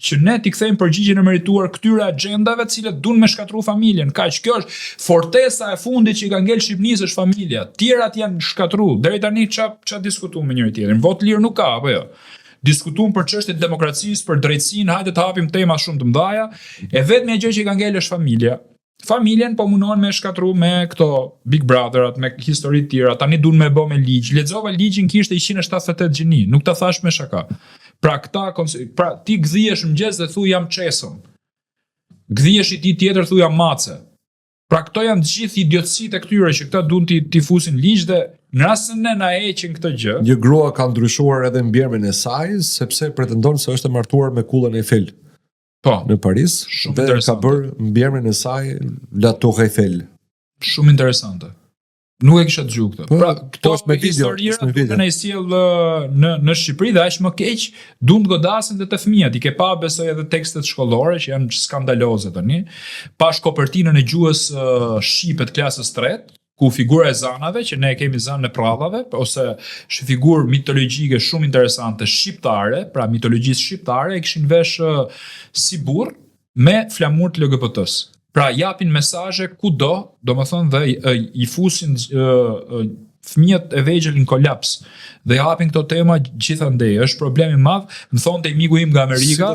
që ne t'i kthejmë përgjigjen e merituar këtyre agjendave të cilët duan me shkatërru familjen. Kaq, kjo është fortesa e fundit që i ka ngel Shqipërisë është familja. Tjerat janë shkatërru. Deri tani ç'a diskutuam me njëri tjetrin. Vot lirë nuk ka, apo jo? Diskutuam për çështjet e demokracisë, për drejtsinë, hajde të hapim tema shumë të mëdha, e vetmja gjë që i ka ngel është familja. Familjen po munohen me shkatru me këto Big Brotherat, me histori të tjera, tani duan me bë me ligj. Lexova ligjin kishte 178 gjini, nuk ta thash me shaka. Pra ti gdhihesh mëngjes dhe thu jam Çeson. Gdhihesh i ti tjetër thu jam Mace. Pra këto janë të gjithë idiotësitë e këtyre që këta duan t'i fusin ligj dhe në rastin ne na heqin këtë gjë. Një grua ka ndryshuar edhe mbiemrin e saj sepse pretendon se është e martuar me kullën Eiffel. Po, në Paris, dhe ka bërë mbiemrin e saj La Tour Eiffel. Shumë interesante. Nuk e kisha dëgjuar këtë. Pra, këto është me video, ne sjell në Shqipëri dhe aq më keq duan të godasin dhe të fëmijët. I ke pa besoj edhe tekstet shkollore që janë skandaloze tani. Pash kopertinën e gjuhës shqipe të klasës 3, ku figura e zanave, që ne e kemi zanën e prallave, ose figurë mitologjike shumë interesante shqiptare, pra mitologjisë shqiptare, e kishin vesh si burr me flamur të LGBT-s. Pra japin mesazhe kudo, domethënë dhe i fusin fëmijët e vegjël në kolaps dhe japin këto tema gjithandej. Është problem i madh. Më thonte miku im nga Amerika,